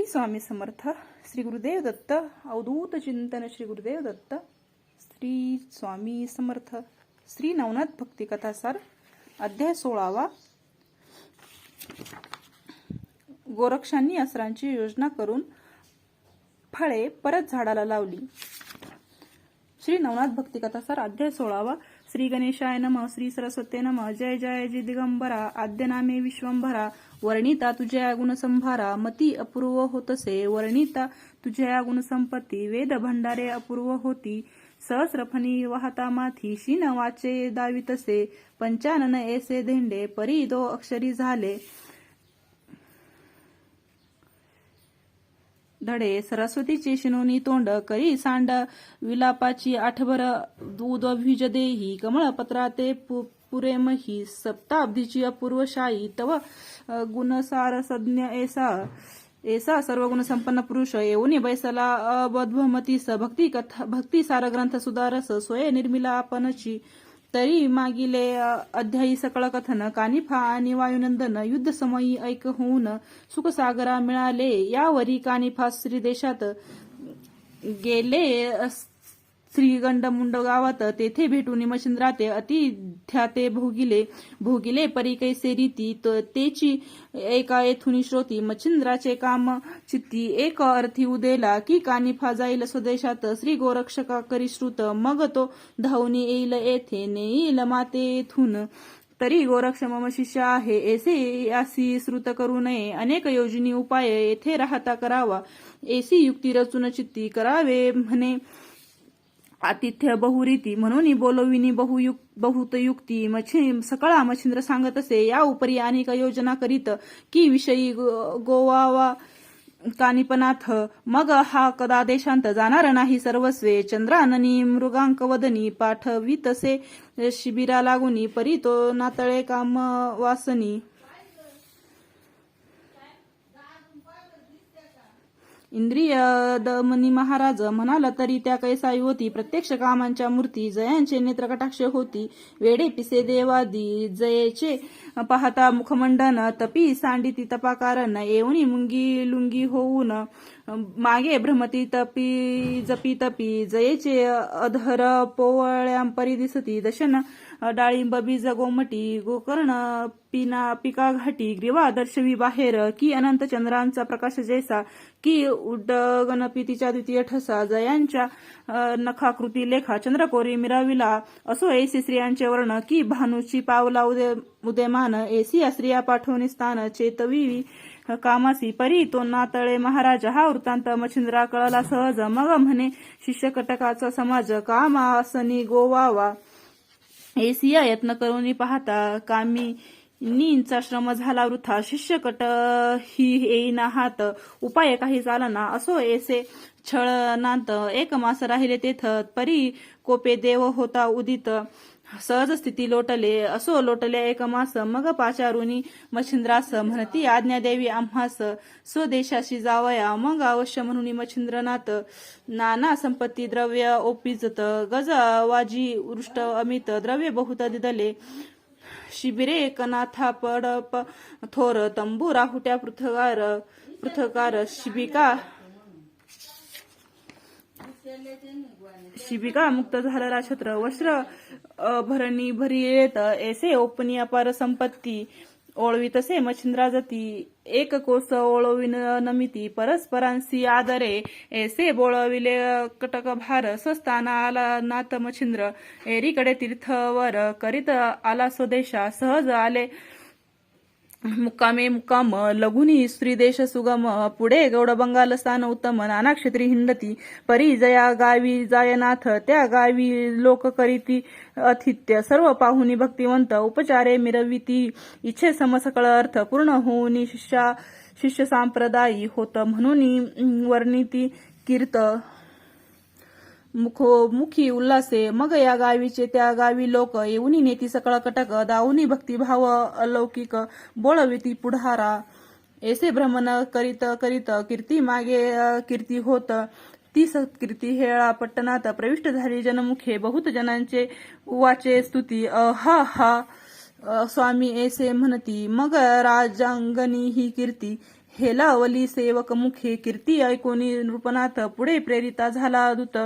स्वामी समर्थ. श्री गुरुदेव दत्त. अवधूत चिंतन श्री गुरुदेव दत्त. श्री स्वामी समर्थ. श्री नवनाथ भक्ती कथासार अध्याय 16. गोरक्षांनी असरांची योजना करून फळे परत झाडाला लावली. श्री नवनाथ भक्ती कथासार अध्याय 16. श्री गणेशाय नमः. श्री सरस्वते नमः. जय जय जी दिगंबरा. आद्य नामे विश्वंभरा. वर्णिता तुझ्या गुणसंभारा. मती अपूर्व होतसे. वर्णिता तुझ्या गुणसंपत्ती. वेद भंडारे अपूर्व होती. सहस्रफणी वाहता माथी. शीन वाचे दावितसे. पंचानन ऐसे धेंडे. परी दो अक्षरी झाले धडे. सरस्वतीचे शिनोनी तोंड. करी सांड विलापाची आठभर दूध देही. कमळपत्राते पुरेमही. सप्ताब्दीची अपूर्व शाही. तव गुणसार सज्ञ ऐसा सर्व गुण संपन्न पुरुष. येऊनी बैसला अबध्वमतीस. भक्ती सार ग्रंथ सुधारस. स्वय निर्मिला आपणची. तरी मागिले अध्यायी सकळ कथन. कानिफा आणि वायुनंदन. युद्ध समयी ऐक होऊन सुखसागरा मिळाले. यावरी कानिफा श्री देशात गेले. श्रीगंडमुंड गावात तेथे भेटून मच्छिंद्राते अतिथ्याते भोगिले परी कैसे रीती. तेची एका येथुनी श्रोती. मच्छिंद्राचे काम चित्ती एक अर्थी उदेला की कानिफा जाईल स्वदेशात. श्री गोरक्षका करी श्रुत. मग तो धावून येईल येथे. नेईल माते येथून. तरी गोरक्ष मम शिष्य आहे. ऐसे यासी श्रुत करू नये. अनेक योजनी उपाय येथे राहता करावा. ऐसी युक्ती रचून चित्ती करावे म्हणे आतिथ्य बहुरीती. म्हणून बोलविनी बहुत युक्ती. सकळा मच्छिंद्र सांगत असे. या उपरी अनेक योजना करीत की विषयी गोवावा कानिपनाथ. मग हा कदा देशांत जाणार नाही सर्वस्वे. चंद्राननी मृगांक वदनी. पाठवितसे शिबिरा लागुनी. परी तो नातळे काम वासनी. इंद्रिय दमनी महाराज म्हणाला तरी त्या कैसा होती. प्रत्यक्ष कामांच्या मूर्ती. जयांचे नेत्र कटाक्ष होती. वेडे पिसे देवादी. जयेचे पाहता मुखमंडन. तपी सांडिती तपाकारण. येऊनी मुंगी लुंगी होऊन मागे भ्रमती जपी तपी. जयेचे अधर पोवळ्यांपरी दिसती. दशन डाळिंब बीज गोमटी. गोकर्ण पिका घाटी. ग्रीवा दर्शवी बाहेर. की अनंत चंद्रांचा प्रकाश जैसा. की उड्डगणपी तिच्या द्वितीय ठसा. जयांच्या नखाकृती लेखा. चंद्रकोरी मिराविला. असो ऐसी स्त्रियांचे वर्ण. की भानूची पावला उदयमान. ऐसी स्त्रिया पाठवणी स्थान. चेतवी कामासी. परी तो नातळे महाराज. हा वृत्तांत मच्छिंद्रा कळला सहज. मग म्हणे शिष्य कटकाचा समाज. कामासनी गोवावा. ऐसिया यत्न करून पाहता कामिनींचा श्रम झाला वृथा. शिष्य कट ही येईना हात. उपाय काही चालना. असो ऐसे छळनांत. एक मास राहिले तेथ. परी कोपे देव होता उदित. सहज स्थिती लोटले. असो लोटले एक मास. मग पाचारुनी मच्छिंद्रास म्हणती आज्ञा देवी आम्हास. स्वदेशाशी जावया. मग अवश्य म्हणून मच्छिंद्रनाथ. नाना संपत्ती द्रव्य ओपिजत. गज वाजी वृष्ट अमित. द्रव्य बहुत दिदले. शिबिरे कनाथा पडप थोर. तंबू राहुट्या पृथकार. शिबिका मुक्त झालेला छत्र. वस्त्र भरणी भरियेत. ऐसे ओपनी अपार संपत्ती. ओळवीतसे मच्छिंद्रा जती. एक कोस ओळविन नमिती. परस्परांसी आदरे. ऐसे बोळविले कटक भार. स्वस्थाना आला नाथ मच्छिंद्र. एरीकडे तीर्थवर करीत आला स्वदेशा. सहज आले मुक्काम. लघुनी स्त्रीदेश सुगम. पुढे गौड बंगाल स्थान उत्तम. नाना क्षेत्री हिंडती. परी जया गावी जायनाथ. त्या गावी लोक करीती अतिथ्य. सर्व पाहुनी भक्तिवंत. उपचारे मिरविती. इच्छे समसकळ अर्थ. पूर्ण होऊनी शिष्य सांप्रदायी होत. म्हणून वर्णिती कीर्त मुखी उल्हासे. मग या गावीचे त्या गावी लोक. येऊनी नेती सकळ कटक. दाऊनी भक्तिभाव अलौकिक. बोळविती पुढारा. ऐसे भ्रमण करीत कीर्ती मागे कीर्ती होत. ती सत्कीर्ती हेळा पट्टणात प्रविष्ट झाली जनमुखे. बहुत जनांचे वाचे स्तुती. हा हा स्वामी ऐसे म्हणती. मग राजांगणी ही कीर्ती हेलावली सेवक मुखे कीर्ती ऐकोनी नृपनाथ पुढे प्रेरिता झाला दूत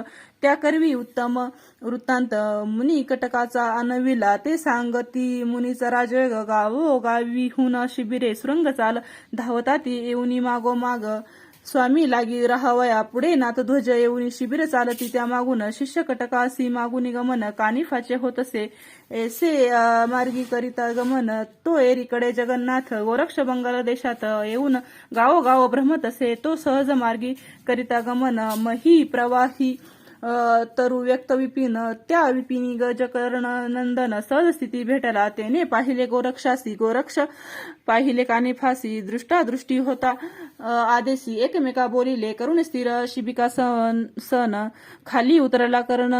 त्या करवी उत्तम वृत्तांत मुनी कटकाचा अनविला ते सांगती मुनीचा राजयोग गावो गावीहून शिबिरे सुरंग चाल धावताती येऊनी मागोमाग स्वामी लागी राहावया पुढे नाथध्वज येऊन शिबिर चालती त्या मागून शिष्य कटकासी मागुनी गमन कानिफाचे होतसे ऐसे मार्गी करिता गमन तो एरीकडे जगन्नाथ गोरक्ष बंगाल देशात येऊन गावोगाव भ्रमत असे तो सहज मार्गी करिता गमन मही प्रवाही तरु व्यक्त विपिन त्या विपिनी गजकर्ण नंदन सहज स्थिती भेटला तेने पाहिले गोरक्षासी गोरक्ष पाहिले कानिफासी दृष्टादृष्टी होता आदेशी एकमेका बोलिले करुण स्थिर शिबिका सन खाली उतरला कर्ण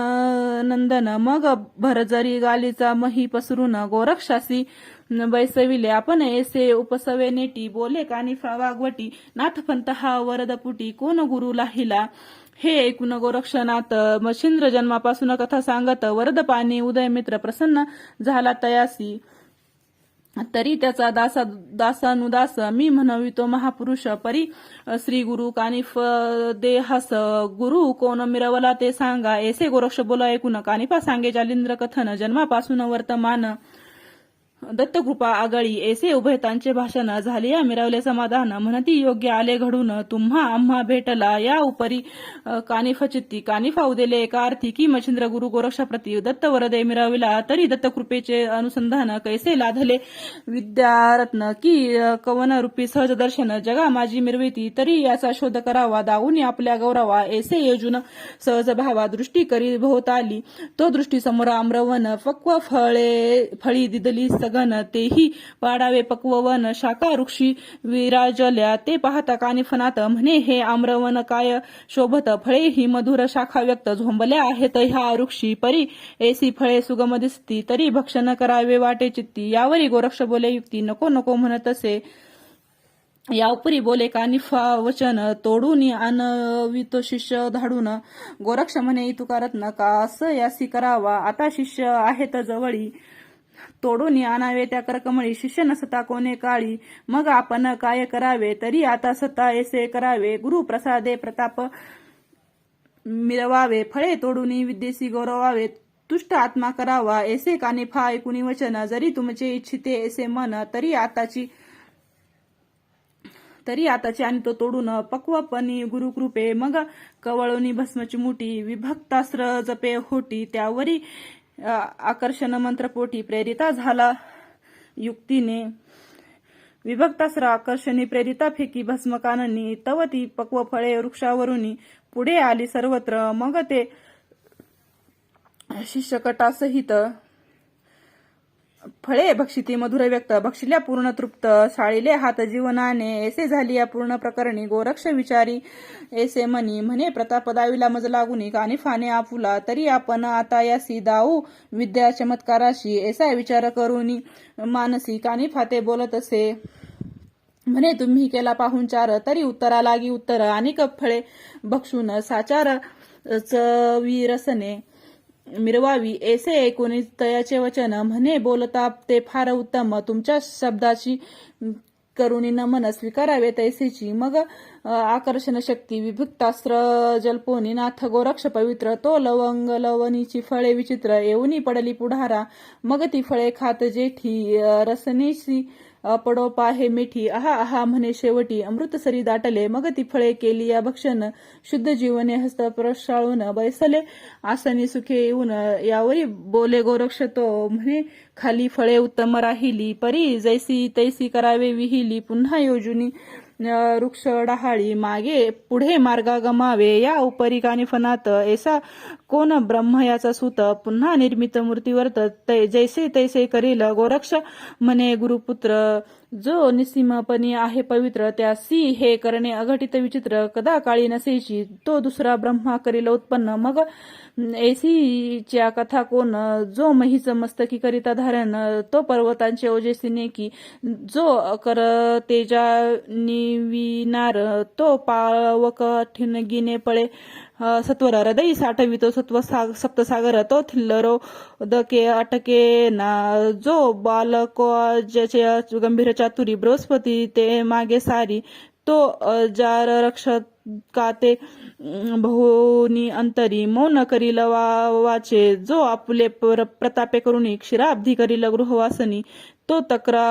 नंदन मग भरजरी गालीचा मही पसरून गोरक्षासी बैसविले आपण ऐसे उपसवे नेटी बोले कानिफा वागवटी नाथपंत हा वरदपुटी कोण गुरु लाहिला हे ऐकून गोरक्षनाथ मच्छिंद्र जन्मापासून कथा सांगत वरद पाणी उदय मित्र प्रसन्न झाला तयासी तरी त्याचा दासानुदास मी म्हणवितो महापुरुष परी श्री गुरु कानिफ देहास गुरु कोण मिरवला ते सांगा ऐसे गोरक्ष बोला ऐकून कानिफा सांगे जालिंद्र कथन जन्मापासून वर्तमान दत्तकृपा आगळी ऐसे उभयतांचे भाषण झाले मिरवले समाधान म्हणती योग्य आले घडून तुम्हा आम्हा भेटला या उपरी कानिफ चित्ती कानिफा उदेले एका अर्थी की मच्छिंद्र गुरु गोरक्षाप्रती दत्त वरदे मिरविला तरी दत्तकृपेचे अनुसंधान कैसे लाधले विद्यारत्न की कवन रूपी सहज दर्शन जगा माझी मिरविती तरी याचा शोध करावा दाऊनी आपल्या गौरवा ऐसे योजून सहज भावा दृष्टी करी भोवताली तो दृष्टी समोर आम्रवन पक्व फळी दिदली गण तेही पाडावे पक्ववन शाखा वृक्षी विराजल्या ते पाहता कानिफनाथ म्हणे हे आम्रवन काय शोभत फळे ही मधुर शाखा व्यक्त झोंबल्या आहेत ह्या वृक्षी परी ऐसी फळे सुगम दिसती तरी भक्षण करावे वाटे चित्ती यावरी गोरक्ष बोले युक्ती नको नको म्हणत असे या उपरी बोले कानिफा वचन तोडून आणवितो शिष्य धाडून गोरक्ष म्हणे इतुकारत नका असं यासी करावा आता शिष्य आहेत जवळी तोडून आणावे त्या करकमळी शिष्य नसता कोणे काळी मग आपण काय करावे तरी आता सता ऐसे करावे गुरु प्रसादे प्रताप मिरवावे फळे तोडून विद्येसी गौरवावे तुष्ट आत्मा करावा ऐसे कानिफा ऐकुनी वचन जरी तुमचे इच्छिते ऐसे मन तरी आताची आणि तो तोडून पक्वपणी गुरुकृपे मग कवळोनी भस्मची मुठी विभक्तास्त्र जपे होटी त्यावरी आकर्षण मंत्रपोटी प्रेरिता झाला युक्तीने विभक्तास्त्र आकर्षणी प्रेरिता फेकी भस्म काननी तव ती पक्व फळे वृक्षावरुनी पुढे आली सर्वत्र मग ते शिष्यकटासहित फळे भक्षिती मधुर व्यक्त भक्षिल्या पूर्ण तृप्त शाळीले हात जीवनाने ऐसे झाली या पूर्ण प्रकरणी गोरक्ष विचारी ऐसे म्हणे प्रताप दावीला मज लागुनी कानिफाने आपुला तरी आपण आता यासी दाऊ विद्या चमत्काराशी ऐसा विचार करूनी मानसी कानिफा ते बोलत असे म्हणे तुम्ही केला पाहुणचार तरी उत्तरा लागी उत्तर अनेक फळे भक्षून साचार चवी रसने मिरवावी ऐसे ऐकून तयाचे वचन म्हणे बोलता ते फार उत्तम तुमच्या शब्दाची करुणी नमन स्वीकारावे तैसेची मग आकर्षण शक्ती विभक्तास्त्र जल्पोनी नाथ गोरक्ष पवित्र तो लवंग लवणीची फळे विचित्र येऊनी पडली पुढारा मग ती फळे खात जेठी रसनेशी पडोपा हे मिठी आहा आहा म्हणे शेवटी अमृतसरी दाटले मग ती फळे केली या भक्षण शुद्ध जीवने हस्त प्रशाळून बैसले आसनी सुखे येऊन यावरी बोले गोरक्ष तो म्हणे खाली फळे उत्तम राहिली परी जैसी तैसी करावे विहिली पुन्हा योजुनी वृक्ष डहाळी मागे पुढे मार्गा गमावे या उपरी कानिफनात ऐसा कोण ब्रह्म याचा सूत पुन्हा निर्मित मूर्तीवर्त जैसे तैसे करील गोरक्ष म्हणे गुरुपुत्र जो निसीमपणी आहे पवित्र त्यासी हे करणे अघटित विचित्र कदा काळी नसेची तो दुसरा ब्रह्मा करील उत्पन्न मग ऐसीच्या कथा कोण जो महिच मस्तकी करिता धारण तो पर्वतांचे ओजेसीने की जो कर तेजा निविनार तो पावक ठिणगीने पळे सत्वर हृदयी साठवितो सप्तसागर तो थिल्लरो दके अटके ना जो बालको ज्याचे गंभीर चातुरी बृहस्पती ते मागे सारी तो जार रक्षकाते बहुनी अंतरी मौन करील वाचे जो आपुले प्रतापे करुणी क्षीराब्धी करील गृहवासनी तो तक्रा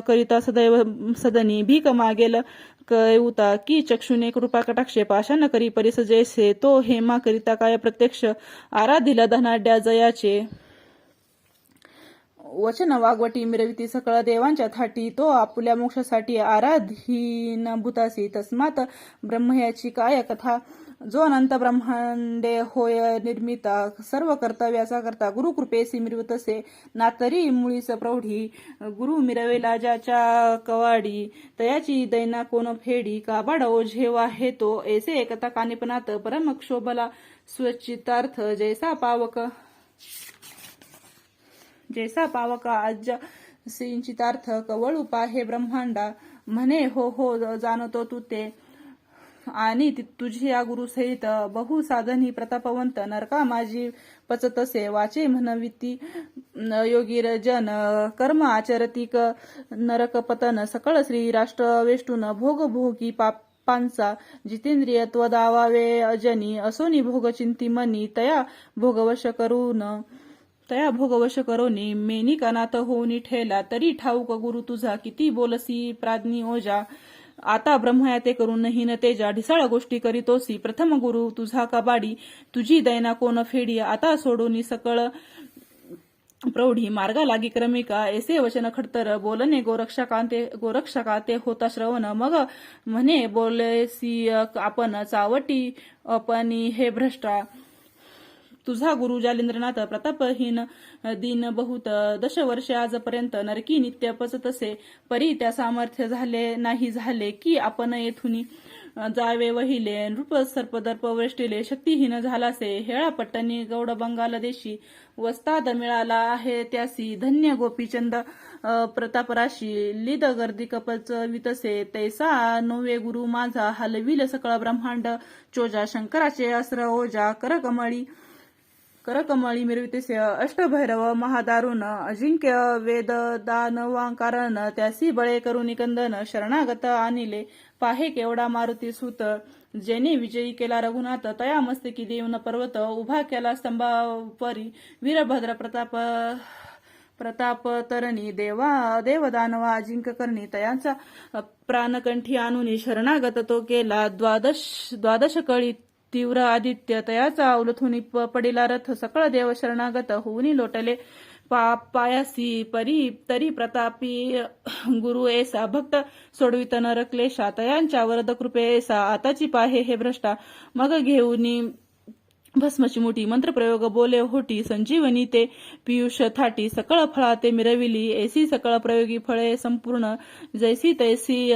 करिता सदैव सदनी भीक मागेल कयुता की चक्षुने कृपा कटाक्षे पाषाण करी परिस जैसे तो हेमा करिता काय प्रत्यक्ष आराधिला धनाढ्या जयाचे वचन वागवटी मिरविती सकळ देवांच्या थाटी तो आपुल्या मोक्षासाठी आराधीन भूतासी तस्मात ब्रह्मयाची काय कथा जो अनंत ब्रह्मांडे होय निर्मिता सर्व कर्तव्याचा करता गुरु कृपेसी मिरवतसे नातरी मुळीस प्रौढी गुरु मिरवेला ज्याच्या कवाडी तयाची दैना कोण फेडी काबाड ओझे वाहे तो ऐसे एकता कानिपनात परम क्षोभला स्वचितार्थ जैसा पावका आज सिंचितार्थ कवळू पाहे ब्रह्मांडा म्हणे हो हो जाणतो तू ते आणि तुझी या गुरु सहित बहु साधनी प्रतापवंत नरका माझी पचतसे वाचे म्हणविती योगी जन कर्म आचरतिक नरक पतन सकळ श्री राष्ट्र वेष्टून भोग भोगी पांचा जितेंद्रिय त्वदावावे अजनी असोनी भोग चिंती मनी तया भोगवश करोनी मेनी कानात होऊनी ठेला तरी ठाऊक गुरु तुझा किती बोलसी प्राज्ञी ओजा आता ब्रह्मया ते करूनही न तेजा ढिसाळ गोष्टी करीतोसी प्रथम गुरु तुझा कबाडी तुझी दैना कोण फेडी आता सोडूनी सकळ प्रौढी मार्गा लागी क्रमिका ऐसे वचन खडतर बोलणे गोरक्षका ते होता श्रवण मग म्हणे बोलेसी आपण चावटी अपनी हे भ्रष्टा तुझा गुरु जालिंद्रनाथ प्रतापहीन दिन बहुत दशवर्षे आजपर्यंत नरकी नित्य पचतसे परी त्या सामर्थ्य झाले नाही झाले की आपण येथून जावे वहिले नृप सर्पदर्प वृष्टीले शक्तीहीन झालासे हेळा पट्टणी गौड बंगाल देशी वस्ताद मिळाला आहे त्यासी धन्य गोपीचंद प्रतापराशी लिद गर्दी कपच वितसे तैसा नोवे गुरु माझा हलविल सकळ ब्रह्मांड चोजा शंकराचे अस्र ओजा करकमळी मिरवितेसे अष्टभैरव महादारुण अजिंक्य वेद दानवांकारण त्यासी बळे करून कंदन शरणागत आणिले पाहे केवढा मारुती सूत जेने विजयी केला रघुनाथ तया मस्तकी देवन पर्वत उभा केला स्तंभावरी वीरभद्र प्रताप तरणी देवदानवा अजिंक्य करणी तयांचा प्राणकंठी आणून शरणागत तो केला द्वादश कळी तीव्र आदित्य तयाचा उलथून पडिला रथ सकळ देव शरणागत होऊनी लोटले पायासी परी तरी प्रतापी गुरु ऐसा भक्त सोडवित नर क्लेशा तयांच्या वरद कृपे ऐसा आताची पाहे हे भ्रष्टा मग घेऊनी भस्मची मोठी मंत्रप्रयोग बोले होटी संजीवनी ते पियुष थाटी सकळ फळा ते मिरविली ऐसी सकळ प्रयोगी फळे संपूर्ण जैसी तैसी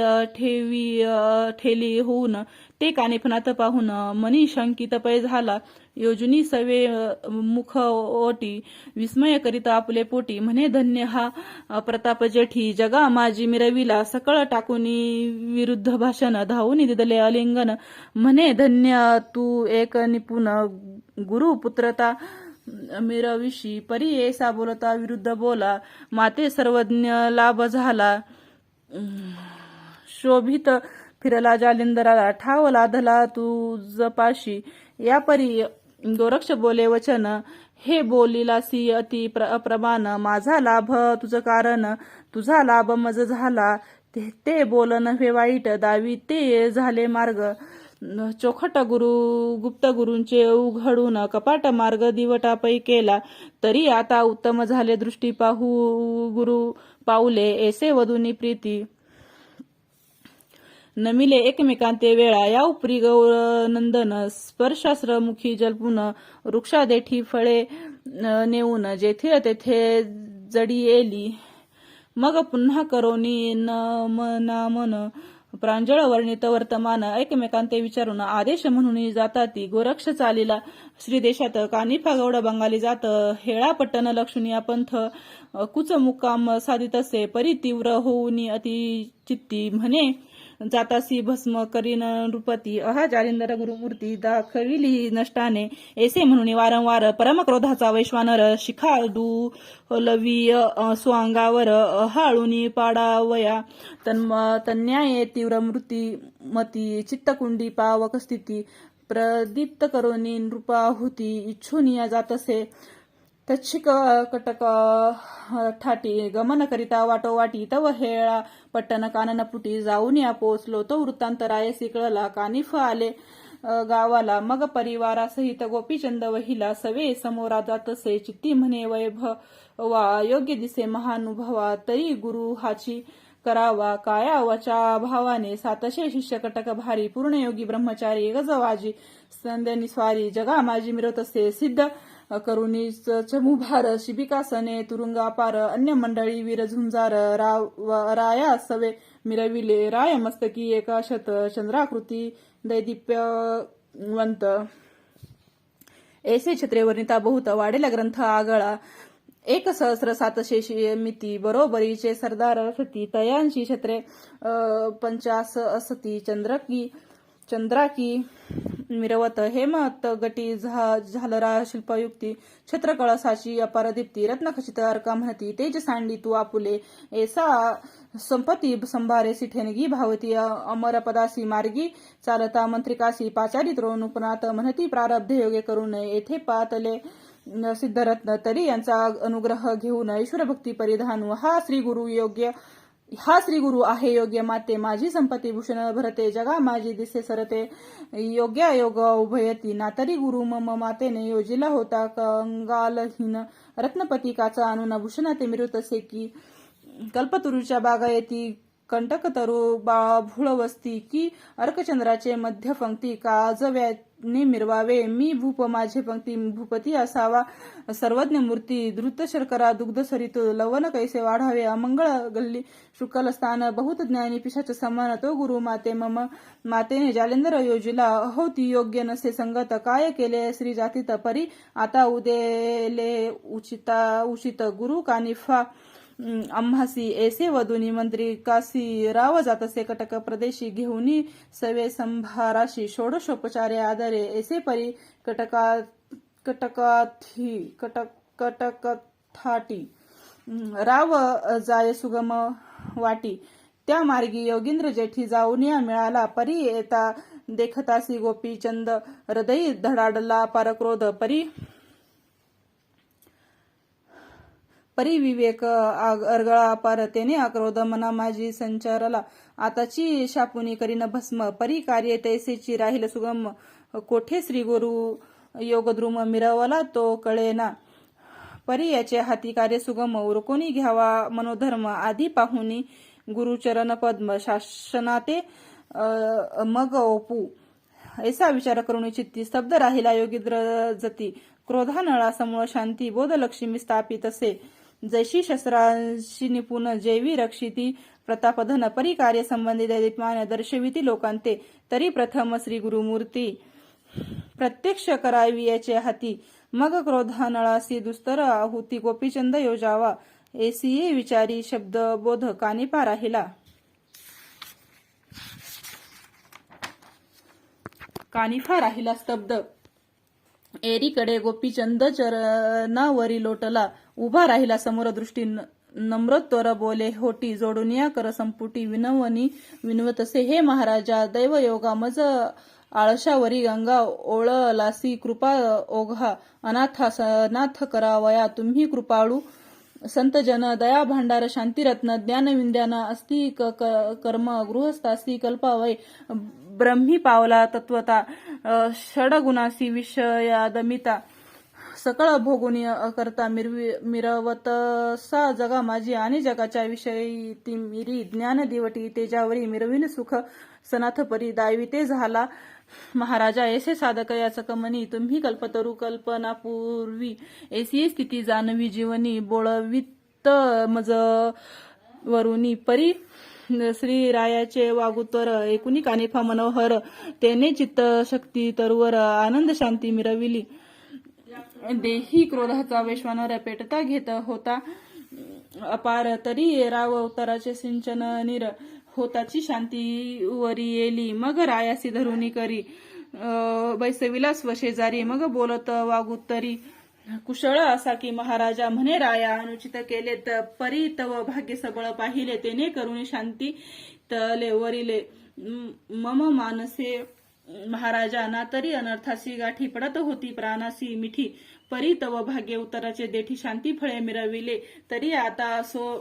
ठेली होऊन ते कानिफनात पाहून मनी शंकित पै झाला योजनी सवे मुख ओटी विस्मय करीत आपले पोटी म्हणे धन्य हा प्रताप जेठी जगा माझी मिरविला सकळ टाकुनी विरुद्ध भाषण धावून दिदले अलिंगन म्हणे धन्य तू एक निपुण गुरु पुत्रता मिरविशी परी ऐसा बोलता विरुद्ध बोला माते सर्वज्ञ लाभ झाला शोभित फिरला जालिंदराला ठाव लाधला तू जपाशी या परी गोरक्ष बोले वचन हे बोलिलासी अति अप्रमाण माझा लाभ तुझं कारण तुझा लाभ मज झाला ते बोल नव्हे वाईट दावी ते झाले मार्ग चोखट गुप्त गुरूंचे उघडून कपाट मार्ग दिवटापै केला तरी आता उत्तम झाले दृष्टी पाहू गुरु पाऊले ऐसे वधूनी प्रीती नमिले एकमेकांते वेळा या उपरी गौरनंदन स्पर्शास्त्र मुखी जलपून वृक्षादेठी फळे नेऊन जेथे तेथे जडी येली मग पुन्हा करोनी नमनामन प्रांजळ वर्णित वर्तमान एकमेकांते विचारून आदेश म्हणून जाताती गोरक्ष चालीला श्रीदेशात कानिफा गौड बंगाली जात हेळा पट्टन लक्षुनिया पंथ कुच मुक्काम साधित असे परी तीव्र होऊनी अति चित्ती म्हणे जातासी भस्म करीन नृपती अहा जालिंदर गुरुमूर्ती दाखविली नष्टाने ऐसे म्हणून वारंवार परमक्रोधाचा वैश्वानर शिखाडू लवीय स्वांगावर हाळुनी पाडावया तन्याये तीव्र मृती चित्तकुंडी पावक स्थिती प्रदीप्त करोनी नृपाहुती इच्छुनिया जातसे तच्छिक कटक ठाटी गमन करिता वाटोवाटी तव हेळा पट्टन कानन पुटी जाऊन या पोचलो तो वृत्तांत रायसी कळला कानिफ आले गावाला परिवारासहित गोपीचंद वहिला सवे समोरा जातसे चित्ती म्हणे वैभवा योग्य दिसे महानुभवा तरी गुरु हाची करावा काया वचा भावाने 700 शिष्य कटक भारी पूर्णयोगी ब्रह्मचारी गजवाजी संध्यानी स्वारी जगा माझी मिरवतसे सिद्ध करुणी चमुभार शिबिकासने तुरुंगापार अन्य मंडळी वीर झुंजार राया सवे मिरविले राय मस्तकी एकाशत चंद्राकृती दैदिप्यवंत ऐसे छत्रे वर्णिता बहुत वाढेला ग्रंथ आगळा 1,700 मिती बरोबरीचे सरदार असती तयांशी छत्रे 50 असती चंद्राकी मिरवत हेमत गटी झालरा शिल्पयुक्ती छत्र कळसाची अपार दीप्ती रत्नखचित अर्का म्हणती तेज सांडी तू आपुले ऐसा संपती संभारे सिठेनगी भावती अमर पदासी मार्गी चालता मंत्रिकासी पाचारी त्रोनुपनात म्हणती प्रारब्ध योगे करू नये येथे पातले सिद्धरत्न तरी यांचा अनुग्रह घेऊन ईश्वर भक्ती परिधानू हा श्री गुरु आहे योग्य माते माझी संपत्ती भूषण भरते जगा माझी दिसे सरते योग्य योग उभयती नातरी गुरु मम मातेने योजिला होता कंगालहीन रत्नपती काचा आणून भूषण ते मिरुतसे की कल्पतरुच्या बागायती कंटकतरू भुळवस्ती की अर्कचंद्राचे मध्य पंक्ती काजव्याने मिरवावे मी भूप माझे पंक्ती भूपती असावा सर्वज्ञ मूर्ती द्रुत शर्करा दुग्ध सरित लवण कैसे वाढावे अमंगळ गल्ली शुकल स्थान बहुत ज्ञानी पिशाच समान तो गुरु माते मम मातेने जालेंद्र योजिला अहोती योग्य नसे संगत काय केले श्री जातीत परी आता उदेले उचित गुरु कानिफा आम्हासी ऐसे वधुनी मंत्री काशी राव जातसे कटक प्रदेशी घेऊनी सवे संभाराशी षोडशोपचारे आदरे ऐसे परी कटकथाटी राव जाय सुगम वाटी त्या मार्गी योगींद्र जेठी जाऊन या मिळाला परी येता देखतासी गोपीचंद हृदय धडाडला परक्रोध परिविवेक अर्गळा पार तेने आक्रोध मना माझी संचारला आताची शापुनी करीन भस्म परी कार्य तैसेची राहील सुगम कोठे श्री गुरु योगद्रुम मिरवला तो कळेना परी याचे हाती कार्य सुगम उरकोनी घ्यावा मनोधर्म आधी पाहुनी गुरुचरण पद्म शासनाते मग ओपू ऐसा विचार करून चित्ती स्तब्ध राहिला योगींद्र जती क्रोधानळा समूळ शांती बोध लक्ष्मी स्थापित असे जैशी शस्त्रांशी निपुण जैवी रक्षिती प्रतापधन परी कार्य संबंधी दैदिप्यमान दर्शविती लोकांते तरी प्रथम श्री गुरुमूर्ती प्रत्यक्ष करावी याचे हाती मग क्रोधानळासी दुस्तर आहुती गोपीचंद योजावा एसीये विचारी शब्द बोध कानिपा राहिला स्तब्ध एरीकडे गोपीचंद चरणावरी लोटला उभा राहिला समोर दृष्टी नम्रोत्तर बोले होटी जोडून या कर संपुटी विनवतसे हे महाराजा दैवयोगा मज आळशावरी गंगा ओळलासी कृपा ओघा अनाथ करावया तुम्ही कृपाळू संतजन दया भांडार शांतिरत्न ज्ञानविंद्यान अस्ति कर्म गृहस्थासी कल्पावय ब्रह्मी पावला तत्वता षडगुणासी विषयादमिता सकळ भोगुनी करता मिरवतसा जगा माझी आणि जगाच्या विषयी ती मिरी ज्ञान दिवटी तेजावरी मिरविन सुख सनाथ परी दायविते झाला महाराजा ऐसे साधक याच कमनी तुम्ही कल्पतरू कल्पनापूर्वी ऐसी स्थिती जानवी जीवनी बोळवित मज वरुनी परी श्रीरायाचे वागुतर एकुनी कानिफा मनोहर तेने चित्त शक्ती तरुवर आनंद शांती मिरविली देही क्रोधाचा वैश्वानर पेटता घेत होता अपार तरी राव अवताराचे सिंचन निर होताची शांती वरी येली मग रायासी धरुनी करी बैसविला स्वशेजारी मग बोलत वागुत्तरी कुशळ असा की महाराजा म्हणे राया अनुचित केले परी तव भाग्य सबळ पाहिले तेने करून शांती तले वरिले मम मानसे महाराजा ना तरी अनर्थासी गाठी पडत होती प्राणासी मिठी परी तव भाग्य उत्तराचे देठी शांती फळे मिरविले तरी आता असो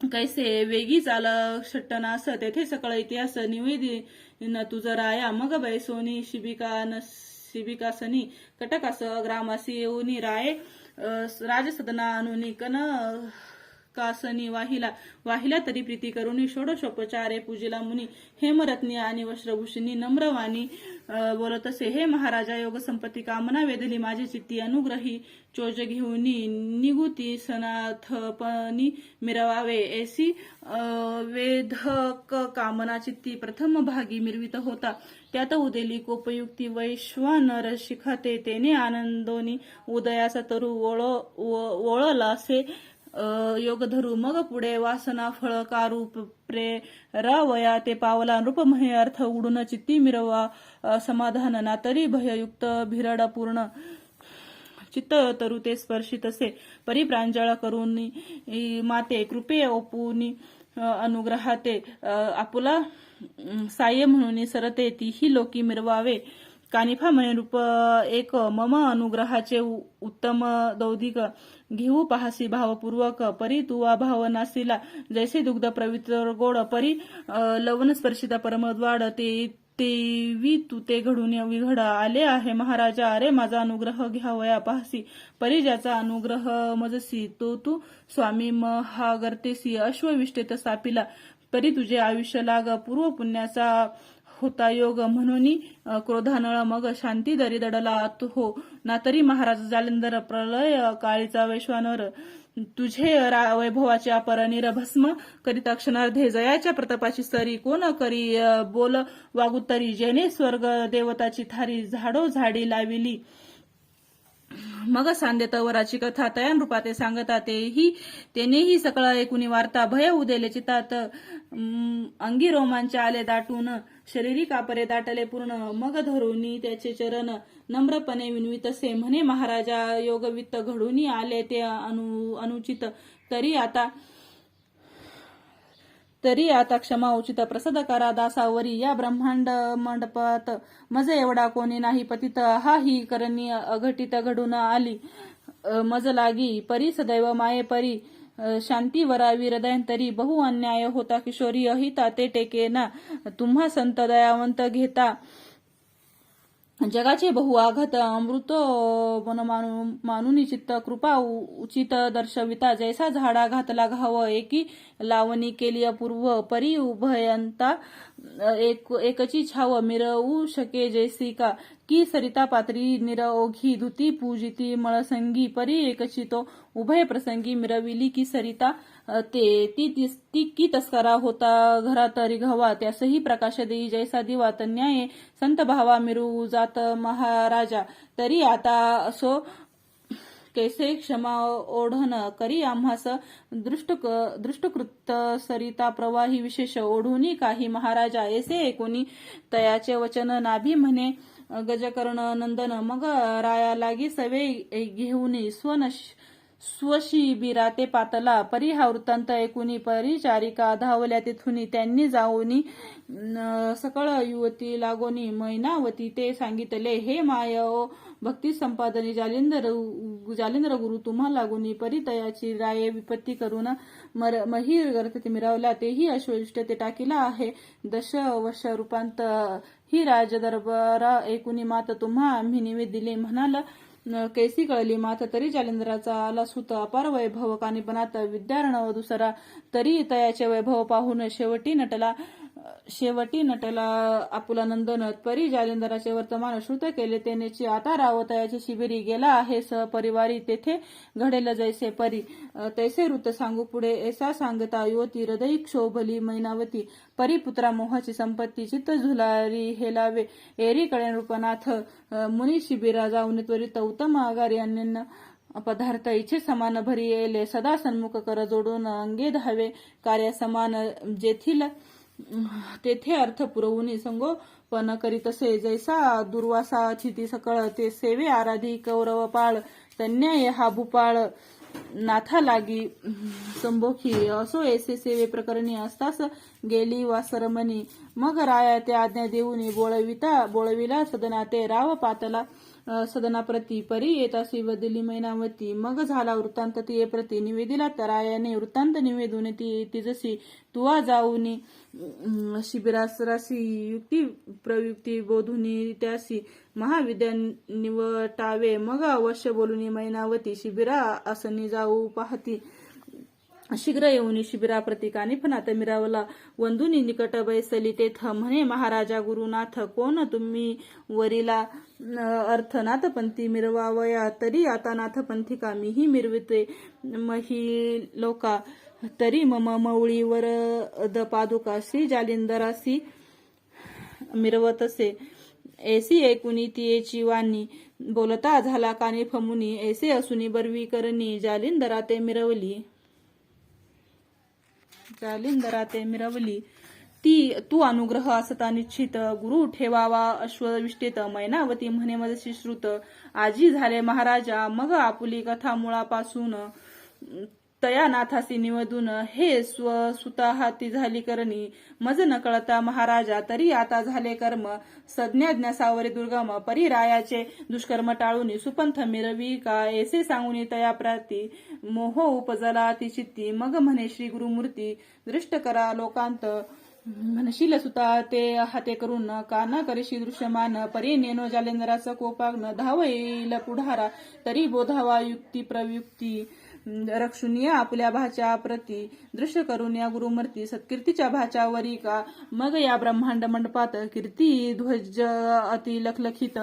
कैसे वेगी चाल शट्टनास तेथे सकळ इतिहास निवेदी न तुझ राया मग बैसोनी शिबिकासनी कटकास ग्रामासी येऊनी राये राजसदना अनुनी कन कासनी वाहिला तरी प्रीती करुनी षोडशोपचारे पूजिला मुनी हेमरत्नी आणि वस्त्रभूषणी नम्रवाणी बोलत असे हे महाराजा योग संपत्ती कामना वेधली माझी चित्ती अनुग्रही चोज घेऊनी निगुती सनाथपणी मिरवावे ऐसी वेधक कामना चित्ती प्रथम भागी मिरवित होता त्यात उदेली कोपयुक्ती वैश्वानर शिखते तेने आनंदोनी उदयाचा तरु वळलासे योग धरू मग पुढे वासना फळ कारू प्रेरावया ते पावला नृप म्हणे अर्थ उडून चित्ती मिरवा समाधान ना तरी भययुक्त भिरड पूर्ण चित्त तरु ते स्पर्शित असे परिप्रांजळ करून माते कृपे ओपुनी अनुग्रहाते आपुला साय म्हणून सरते तीही लोकी मिरवावे कानिफा म्हणे रूप एक मम अनुग्रहाचे उत्तम दौधिक घेऊ पाहसी भावपूर्वक परी तुवा भाव नासिला जैसे दुग्ध पवित्र गोड परी लवण स्पर्शिता परमद्वाड तेवी तू ते घडून विघड आले आहे महाराजा अरे माझा अनुग्रह घ्यावया पाहसी परी ज्याचा अनुग्रह मजसी तो तू स्वामी महागर्तेसी अश्वविष्टेत सापिला परी तुझे आयुष्य लाग पूर्व पुण्याचा होता योग म्हणून क्रोधानळ मग शांती दरी दडला हो ना तरी महाराज जालिंदर प्रलय काळीचा वैश्वानर तुझे वैभवाचे अपर निरभस्म करिता क्षणार्धे जयाच्या प्रतापाची सरी कोण करी बोल वागुतरी जेने स्वर्ग देवताची थारी झाडो झाडी लाविली मग सांदेत वराची कथा तयान रूपाते सांगता तेनेही सकळ ऐकुनी वार्ता भय उदेले चितात अंगी रोमांच आले दाटून शरीरी कापरे दाटले पूर्ण मग धरुनी त्याचे चरण नम्रपणे विनवितसे म्हणे महाराजा योगवित्त घडूनी आले ते अनुचित तरी आता क्षमा उचित प्रसाद करा दासावरी या ब्रह्मांड मंडपात मज एवढा कोणी नाही पतित हा ही करणी अघटित घडून आली मज लागी परी सदैव माये परी शांती वरावी हृदयंतरी बहु अन्याय होता किशोरी अहिता ते टेके ना तुम्हा संत दयावंत घेता जगाचे बहु आघात अमृत मन मानुनी चित्त कृपा उचित दर्शविता जैसा झाडा घातला घाव एकी लावणी केली अपूर्व परी उभयंता एकची छाव मिरवू शके जैसिका की सरिता पात्री निरओघी धुती पूजिती मळसंगी परी एकची तो उभय प्रसंगी मिरविली की सरिता ती की तस्करा होता घरात रिघवा त्यासही प्रकाश देई जैसा दिवा तन्याये संत भावा मिरू जात महाराजा तरी आता असो कैसे क्षमा ओढण करी आम्हास दृष्टकृत सरिता प्रवाही विशेष ओढूनी काही महाराजा ऐसे एकोणी तयाचे वचन नाभी म्हणे गजकर्ण नंदन मग राया लागी सवे घेऊन स्वशिबिरा ते पातला परी हा वृत्तांत ऐकुनी परिचारिका धावल्या तिथुनी त्यांनी जाऊनी सकळ युवती लागोनी मैनावती ते सांगितले हे माय भक्ती संपादनी जालिंद्र गुरु तुम्हा लागुनी परितयाची राये विपत्ती करून मही गर्थ मिरावला तेही अश्वविष्ट ते टाकीला आहे दश वर्ष रूपांत ही राजदरबारा ऐकुनी मात तुम्हा आम्ही निवेद दिले म्हणाल कैसी कळली मात तरी जालिंद्राचा आला सुत अपार वैभव कानिपणात विद्यार्णव दुसरा तरी तयाचे वैभव पाहून शेवटी नटला आपुला नंदन परी जालिंदराचे वर्तमान श्रुत केले तेनेची आता रावतयाची शिबिरी गेला आहे सहपरिवारी तेथे घडेल जैसे परी तैसे वृत्त सांगू पुढे ऐसा सांगता युवती हृदय क्षोभली मैनावती परी पुत्रा मोहाची संपत्ती चित्त झुलारी हेलावे एरी कळे नृपनाथ मुनी शिबिरा जाऊन त्वरित उत्तम आगारी अन्य पदार्थ इच्छे समान भरी येले सदा सन्मुख कर जोडून अंगे धावे कार्य समान जेथील तेथे अर्थ पुरवून संगोपन करीतसे जैसा दुर्वासा थिती सकळ ते सेवे आराधी कौरव पाळ तन्याय हा भूपाळ नाथा लागी संभोखी असो ऐसे सेवे प्रकरणी असतास गेली वासरमणी मग राया ते आज्ञा देऊनी बोळविला सदना ते राव पातला सदनाप्रती परी येतासी वदिली मैनावती मग झाला वृत्तांत ती प्रती निवेदिला तरायाने वृत्तांत निवेदून ती तिजसी तुवा जाऊनी शिबिरासरासी युक्ती प्रयुक्ती बोधुनी त्यासी महाविद्या निवटावे मग अवश्य बोलुनी मैनावती शिबिरा असनी जाऊ पाहती शीघ्र येऊनी शिबिराप्रती कानिफनाथ मिरावला वंदुनी निकट बैसली तेथ म्हणे महाराजा गुरुनाथ कोण तुम्ही वरिला अर्थनाथपंथी मिरवावया तरी आता नाथपंथिका मीही मिरविते मही लोका तरी मम मवळीवर द पादुका श्री जालिंदरासी मिरवतसे ऐसी ऐकुनी तियेची वाणी बोलता झाला कानी फमुनी ऐसे असुनी बरवी करणी जालिंदरा ते मिरवली ती तू अनुग्रह असता निश्चित गुरु ठेवावा अश्वविष्टेत मैनावती म्हणे मजशी श्रुत आजी झाले महाराजा मग आपुली कथा मुळापासून तया नाथासी निवदून हे स्वसुता हाती झाली करणी मज न कळता महाराजा तरी आता झाले कर्म सज्ञाज्ञा सावरी दुर्गम परिरायाचे दुष्कर्म टाळून सुपंथ मिरवी का ऐसे सांगून तया प्राती मोह उपजला ती चित्ती मग म्हणे श्री गुरुमूर्ती दृष्ट करा लोकांत म्हणशील सुता ते हाते करून का न करीशी दृश्यमान परी नेनो जालेंद्राचा कोपाग्न धाव येईल पुढारा तरी बोधावा युक्ती प्रयुक्ती रक्षुनीय आपल्या भाच्या प्रती दृश्य करून या गुरुमूर्ती सत्कीर्तीच्या भाच्यावरी का मग या ब्रह्मांड मंडपात कीर्ती ध्वज अति लखलखित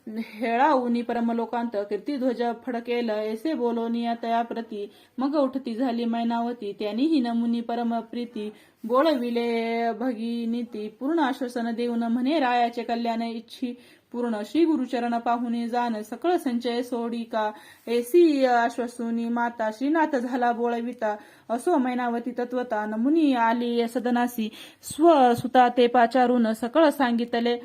हेळाऊनी परमलोकांत कीर्ती ध्वज फडकेल ऐसे बोलोनिया तया प्रती मग उठती झाली मैनावती त्यांनीही नमुनी परम प्रीती बोळविले भगिनीती पूर्ण आश्वासन देऊन म्हणे रायाचे कल्याण इच्छी पूर्ण श्री गुरुचरण पाहुणे जाण सकळ संचय सोडी का ऐसी आश्वासुनी माता श्रीनाथ झाला बोळविता असो मैनावती तत्वता नमुनी आली सदनासी स्वसुता ते पाचारून सकळ सांगितले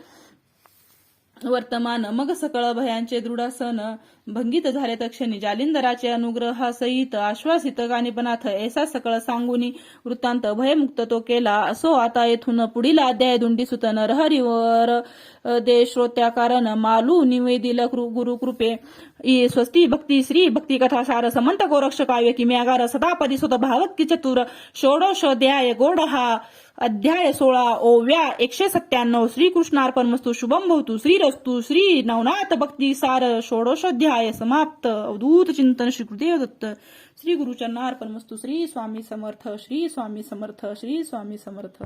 वर्तमान मग सकळ भयांचे दृढासन भंगित झाले तक्षणी जालिंदराचे अनुग्रहासहित आश्वासित गानिपनाथ ऐसा सकळ सांगुनी वृत्तांत भयमुक्त तो केला असो आता येथून पुढील अध्याय दुंडी सुत नरहरिवर दे श्रोत्या कारण मालू निवेदिल गुरु कृपे स्वस्ती भक्ती श्री भक्ती कथा सार समंत गोरक्ष काव्य किम्यागार सदापदी सुत भावत की चतुर षोडशोध्याय गोड हा अध्याय 16 ओव्या 197 श्रीकृष्णार्पणमस्तु शुभम भवतु श्रीरस्तु श्री नवनाथ भक्ती सार षोडशोध्याय समाप्त अवधूत चिंतन श्री गुरुदेव दत्त श्री गुरुचरणार्पणमस्तु श्री स्वामी समर्थ श्री स्वामी समर्थ श्री स्वामी समर्थ